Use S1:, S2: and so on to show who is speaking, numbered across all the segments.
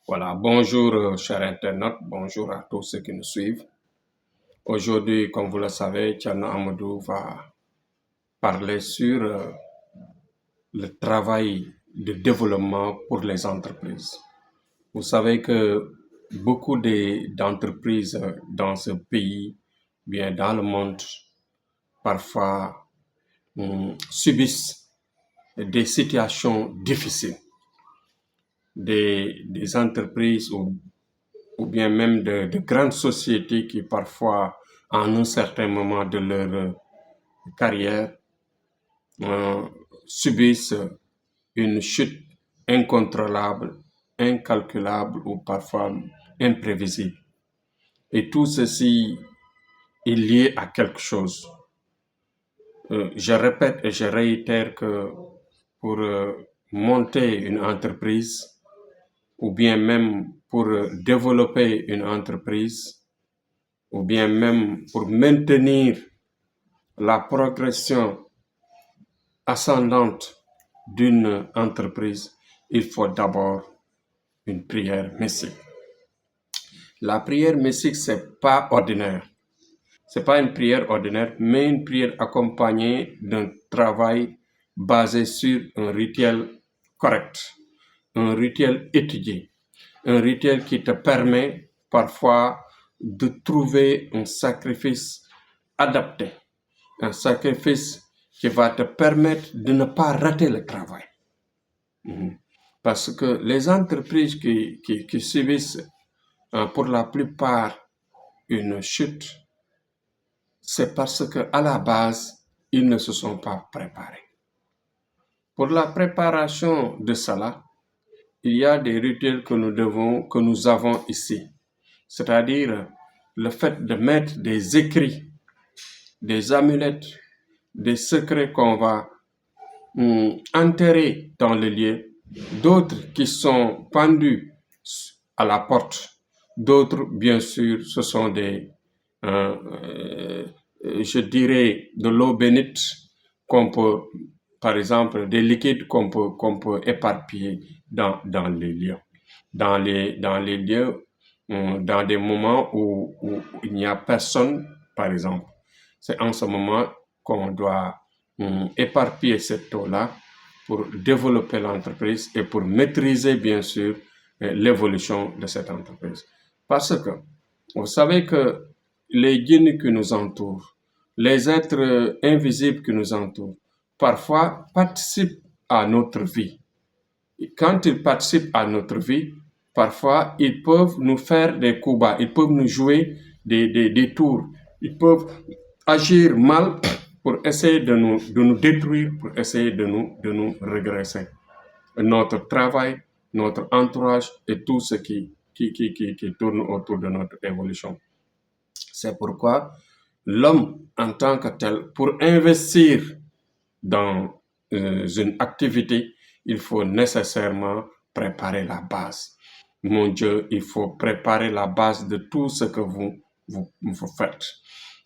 S1: Voilà, bonjour chers internautes, bonjour à tous ceux qui nous suivent. Aujourd'hui, comme vous le savez, Tchana Amadou va parler sur le travail de développement pour les entreprises. Vous savez que beaucoup d'entreprises dans ce pays, bien dans le monde, parfois subissent des situations difficiles. Des entreprises ou bien même de grandes sociétés qui parfois, en un certain moment de leur carrière, euh, subissent une chute incontrôlable, incalculable ou parfois imprévisible. Et tout ceci est lié à quelque chose. Je répète et je réitère que pour monter une entreprise, ou bien même pour développer une entreprise, ou bien même pour maintenir la progression ascendante d'une entreprise, il faut d'abord une prière messique. La prière messique, c'est pas ordinaire. C'est pas une prière ordinaire, mais une prière accompagnée d'un travail basé sur un rituel correct, un rituel étudié, un rituel qui te permet parfois de trouver un sacrifice adapté, un sacrifice qui va te permettre de ne pas rater le travail. Parce que les entreprises qui subissent pour la plupart une chute, c'est parce qu'à la base, ils ne se sont pas préparés. Pour la préparation de cela, il y a des rituels que nous avons ici. C'est-à-dire le fait de mettre des écrits, des amulettes, des secrets qu'on va enterrer dans le lieu, d'autres qui sont pendus à la porte, d'autres, bien sûr, ce sont je dirais, de l'eau bénite qu'on peut, par exemple, des liquides qu'on peut éparpiller dans les lieux. Dans les lieux, dans des moments où il n'y a personne, par exemple. C'est en ce moment qu'on doit éparpiller cette eau-là pour développer l'entreprise et pour maîtriser, bien sûr, l'évolution de cette entreprise. Parce que vous savez que les djinns qui nous entourent, les êtres invisibles qui nous entourent, parfois participent à notre vie. Et quand ils participent à notre vie, parfois ils peuvent nous faire des coups bas, ils peuvent nous jouer des tours, ils peuvent agir mal pour essayer de nous détruire, pour essayer de nous regresser. Notre travail, notre entourage et tout ce qui tourne autour de notre évolution. C'est pourquoi l'homme en tant que tel, pour investir dans une activité, il faut nécessairement préparer la base. Mon Dieu, il faut préparer la base de tout ce que vous faites.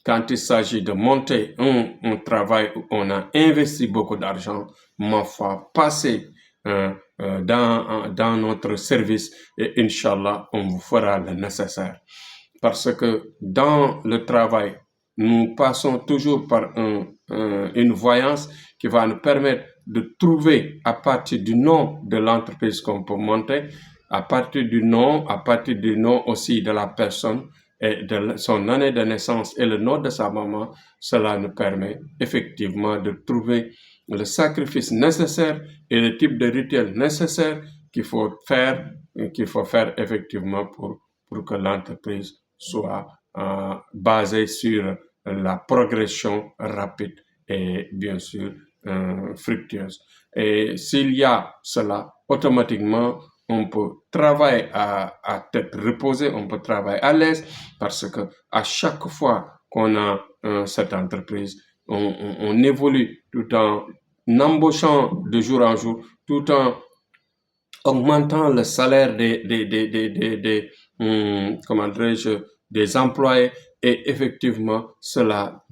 S1: Quand il s'agit de monter un travail où on a investi beaucoup d'argent, ma foi, passer dans notre service et Inch'Allah, on vous fera le nécessaire. Parce que dans le travail, nous passons toujours par une voyance qui va nous permettre de trouver à partir du nom de l'entreprise qu'on peut monter, à partir du nom aussi de la personne et de son année de naissance et le nom de sa maman, cela nous permet effectivement de trouver le sacrifice nécessaire et le type de rituel nécessaire qu'il faut faire effectivement pour que l'entreprise soit basée sur la progression rapide et bien sûr fructueuse. Et s'il y a cela, automatiquement, on peut travailler à tête reposée, on peut travailler à l'aise parce que à chaque fois qu'on a cette entreprise, on évolue tout en embauchant de jour en jour, tout en augmentant le salaire comment dirais-je, des employés et effectivement, cela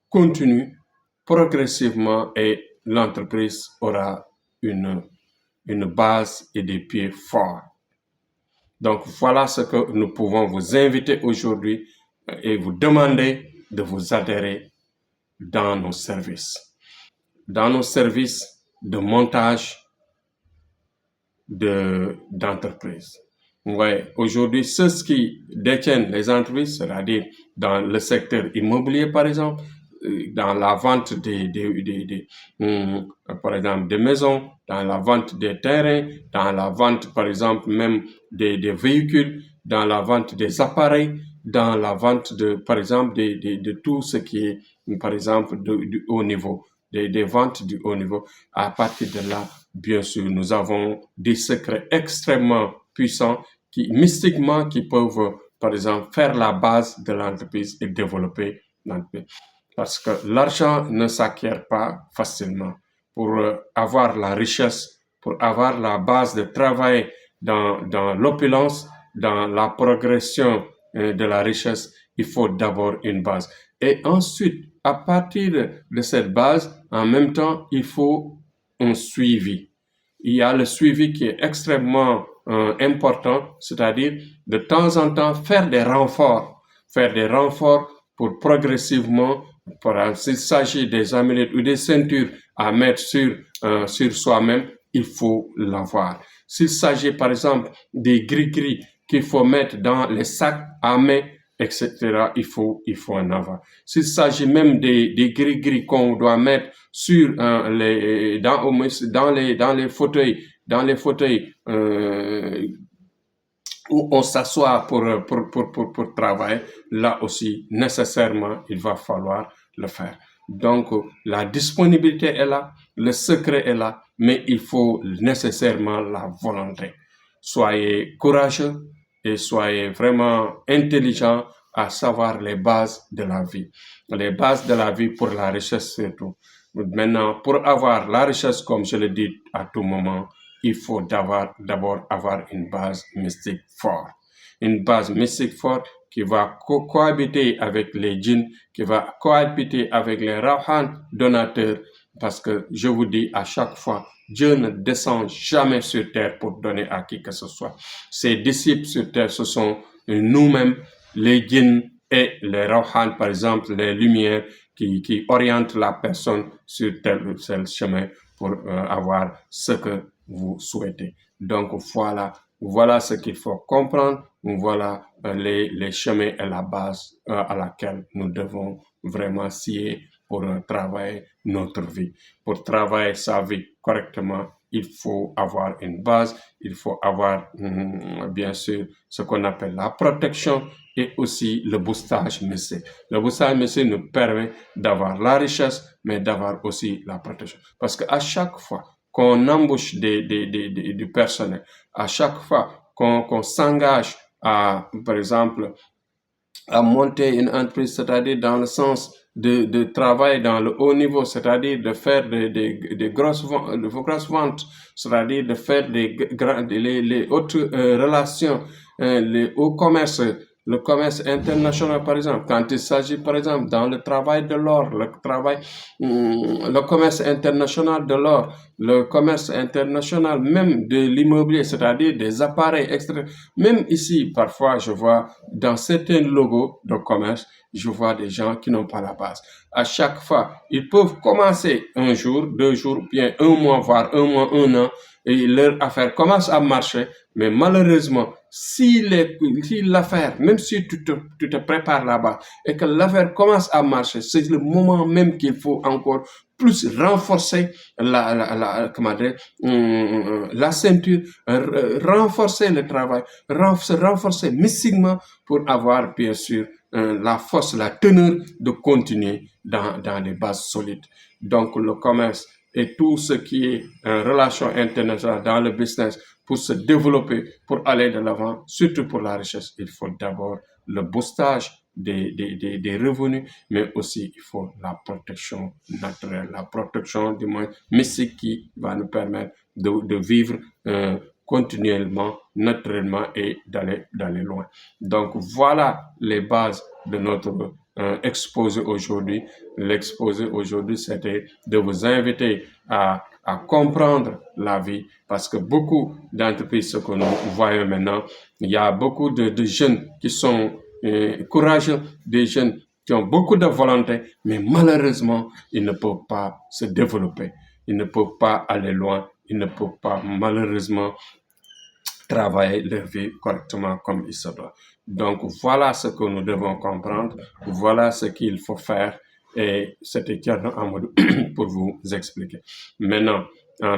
S1: continue progressivement et l'entreprise aura une base et des pieds forts. Donc voilà ce que nous pouvons vous inviter aujourd'hui et vous demander de vous adhérer dans nos services. Dans nos services de montage d'entreprise. Ouais, aujourd'hui, ceux qui détiennent les entreprises, c'est-à-dire dans le secteur immobilier, par exemple, dans la vente par exemple, des maisons, dans la vente des terrains, dans la vente, par exemple, même des véhicules, dans la vente des appareils, dans la vente par exemple, de tout ce qui est, par exemple, du haut niveau, des ventes du haut niveau. À partir de là, bien sûr, nous avons des secrets extrêmement puissants mystiquement, qui peuvent, par exemple, faire la base de l'entreprise et développer l'entreprise. Parce que l'argent ne s'acquiert pas facilement. Pour avoir la richesse, pour avoir la base de travail dans l'opulence, dans la progression de la richesse, il faut d'abord une base. Et ensuite, à partir de cette base, en même temps, il faut un suivi. Il y a le suivi qui est extrêmement important, c'est-à-dire de temps en temps faire des renforts pour progressivement, par exemple, s'il s'agit des amulettes ou des ceintures à mettre sur soi-même, il faut l'avoir. S'il s'agit par exemple des gris-gris qu'il faut mettre dans les sacs à main, etc., il faut en avoir. S'il s'agit même des gris-gris qu'on doit mettre sur dans les fauteuils, où on s'assoit pour travailler, là aussi, nécessairement, il va falloir le faire. Donc, la disponibilité est là, le secret est là, mais il faut nécessairement la volonté. Soyez courageux et soyez vraiment intelligents à savoir les bases de la vie. Les bases de la vie pour la richesse surtout. Maintenant, pour avoir la richesse, comme je le dis à tout moment, il faut d'abord avoir une base mystique forte. Une base mystique forte qui va cohabiter avec les djinns, qui va cohabiter avec les rawhan donateurs, parce que je vous dis à chaque fois, Dieu ne descend jamais sur terre pour donner à qui que ce soit. Ses disciples sur terre, ce sont nous-mêmes, les djinns et les rawhan, par exemple, les lumières qui orientent la personne sur tel ou tel chemin pour avoir ce que vous souhaitez. Donc voilà ce qu'il faut comprendre. Voilà les chemins et la base à laquelle nous devons vraiment scier pour travailler notre vie. Pour travailler sa vie correctement, il faut avoir une base, il faut avoir bien sûr ce qu'on appelle la protection et aussi le boostage mystique. Le boostage mystique nous permet d'avoir la richesse, mais d'avoir aussi la protection. Parce qu'à chaque fois qu'on embauche du personnel, à chaque fois qu'on s'engage par exemple, à monter une entreprise, c'est-à-dire dans le sens de travail dans le haut niveau, c'est-à-dire de faire des grosses ventes, c'est-à-dire de faire les hautes relations, les hauts commerces, le commerce international, par exemple, quand il s'agit, par exemple, dans le travail de l'or, le commerce international de l'or, le commerce international même de l'immobilier, c'est-à-dire des appareils extra. Même ici, parfois, je vois dans certains logos de commerce, je vois des gens qui n'ont pas la base. À chaque fois, ils peuvent commencer un jour, 2 jours, bien un mois, voire un mois, un an, et leur affaire commence à marcher, mais malheureusement, si l'affaire, même si tu te prépares là-bas et que l'affaire commence à marcher, c'est le moment même qu'il faut encore plus renforcer la ceinture, renforcer le travail, renforcer mystiquement pour avoir bien sûr la force, la teneur de continuer dans les bases solides. Donc le commerce et tout ce qui est relation internationale dans le business pour se développer, pour aller de l'avant, surtout pour la richesse, il faut d'abord le boostage des revenus, mais aussi il faut la protection naturelle, la protection du moins mystique qui va nous permettre de vivre continuellement, naturellement et d'aller loin. Donc voilà les bases de notre exposé aujourd'hui. L'exposé aujourd'hui, c'était de vous inviter à à comprendre la vie, parce que beaucoup d'entreprises, ce que nous voyons maintenant, il y a beaucoup de jeunes qui sont courageux, des jeunes qui ont beaucoup de volonté, mais malheureusement, ils ne peuvent pas se développer, ils ne peuvent pas aller loin, ils ne peuvent pas malheureusement travailler leur vie correctement comme il se doit. Donc voilà ce que nous devons comprendre, voilà ce qu'il faut faire, et c'était Thierno Amadou pour vous expliquer. Maintenant,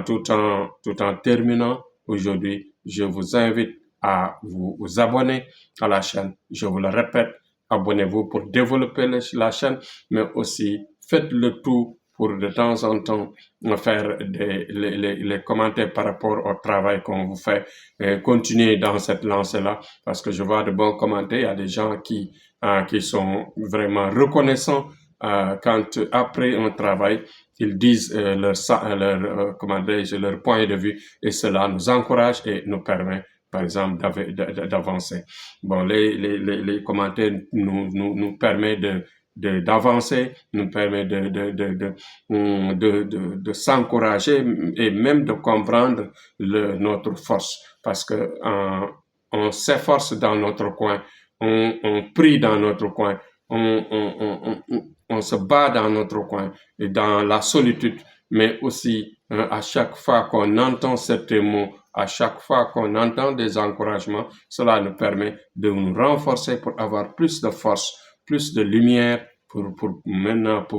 S1: tout en terminant aujourd'hui, je vous invite à vous abonner à la chaîne. Je vous le répète, abonnez-vous pour développer la chaîne, mais aussi faites le tout pour de temps en temps faire les commentaires par rapport au travail qu'on vous fait. Continuez dans cette lancée-là, parce que je vois de bons commentaires. Il y a des gens qui sont vraiment reconnaissants quand après un travail, ils disent leur point de vue, et cela nous encourage et nous permet, par exemple, d'avancer. Bon, les commentaires nous permettent d'avancer, nous permet de s'encourager et même de comprendre notre force, parce que on s'efforce dans notre coin, on prie dans notre coin, on se bat dans notre coin et dans la solitude, mais aussi à chaque fois qu'on entend certains mots, à chaque fois qu'on entend des encouragements, cela nous permet de nous renforcer pour avoir plus de force, plus de lumière, pour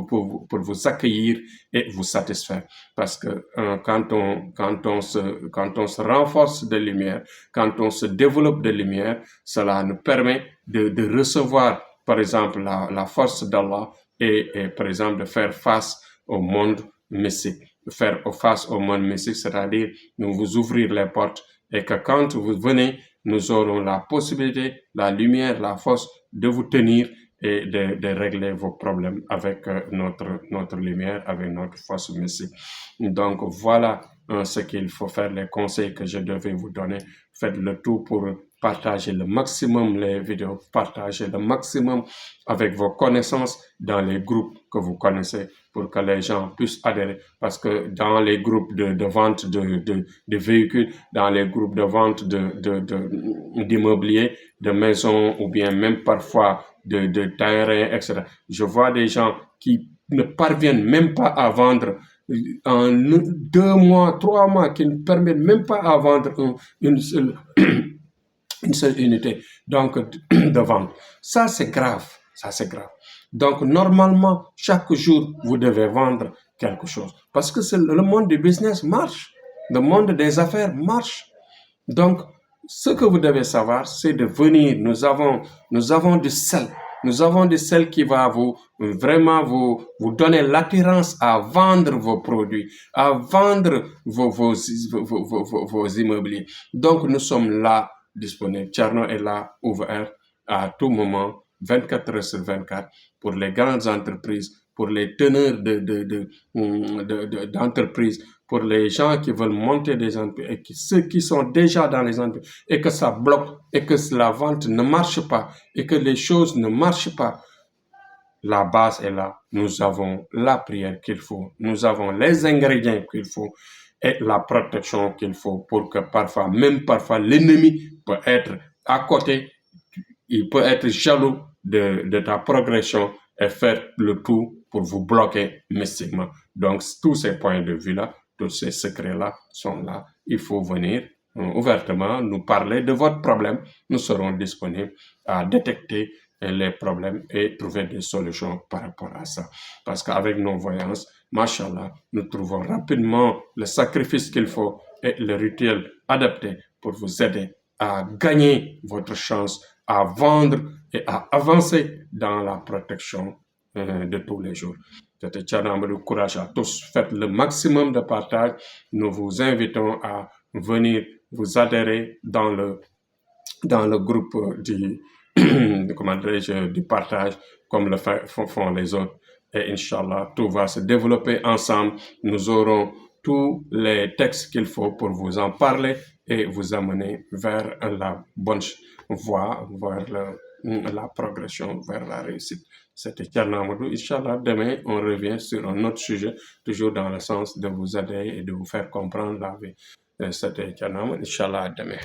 S1: vous accueillir et vous satisfaire. Parce que quand on se renforce de lumière, quand on se développe de lumière, cela nous permet de recevoir, par exemple, la force d'Allah, et par exemple de faire face au monde mystique. Faire face au monde mystique, c'est-à-dire nous vous ouvrir les portes, et que quand vous venez, nous aurons la possibilité, la lumière, la force de vous tenir et de régler vos problèmes avec notre lumière, avec notre force mystique. Donc voilà ce qu'il faut faire, les conseils que je devais vous donner. Faites le tout pour partager le maximum les vidéos, partager le maximum avec vos connaissances dans les groupes que vous connaissez, pour que les gens puissent adhérer. Parce que dans les groupes de vente de véhicules, dans les groupes de vente d'immobilier, de maisons, ou bien même parfois de terrain, etc. Je vois des gens qui ne parviennent même pas à vendre en 2 mois, 3 mois, qui ne permettent même pas à vendre une seule unité donc de vente. Ça, c'est grave. Ça, c'est grave. Donc, normalement, chaque jour, vous devez vendre quelque chose. Parce que le monde du business marche. Le monde des affaires marche. Donc, ce que vous devez savoir, c'est de venir. Nous avons du sel. Nous avons du sel qui va vraiment vous donner l'attirance à vendre vos produits, à vendre vos immobiliers. Donc, nous sommes là disponibles. Thierno est là, ouvert à tout moment, 24 heures sur 24, pour les grandes entreprises, pour les teneurs d'entreprises, pour les gens qui veulent monter des entreprises, et ceux qui sont déjà dans les entreprises, et que ça bloque, et que la vente ne marche pas, et que les choses ne marchent pas. La base est là. Nous avons la prière qu'il faut, nous avons les ingrédients qu'il faut, et la protection qu'il faut, pour que même parfois, l'ennemi peut être à côté, il peut être jaloux de ta progression et faire le tout pour vous bloquer mystiquement. Donc, tous ces points de vue-là, tous ces secrets-là sont là. Il faut venir ouvertement nous parler de votre problème. Nous serons disponibles à détecter les problèmes et trouver des solutions par rapport à ça. Parce qu'avec nos voyances, machallah, nous trouvons rapidement le sacrifice qu'il faut et le rituel adapté pour vous aider à gagner votre chance, à vendre et à avancer dans la protection de tous les jours. C'était Thierno Amadou. Courage à tous. Faites le maximum de partage. Nous vous invitons à venir vous adhérer dans le groupe du partage, comme le font les autres. Et Inch'Allah, tout va se développer ensemble. Nous aurons tous les textes qu'il faut pour vous en parler et vous amener vers la bonne voie, vers la progression vers la réussite. C'était Thierno Amadou. Inch'Allah, demain, on revient sur un autre sujet, toujours dans le sens de vous aider et de vous faire comprendre la vie. C'était Thierno Amadou. Inch'Allah, à demain.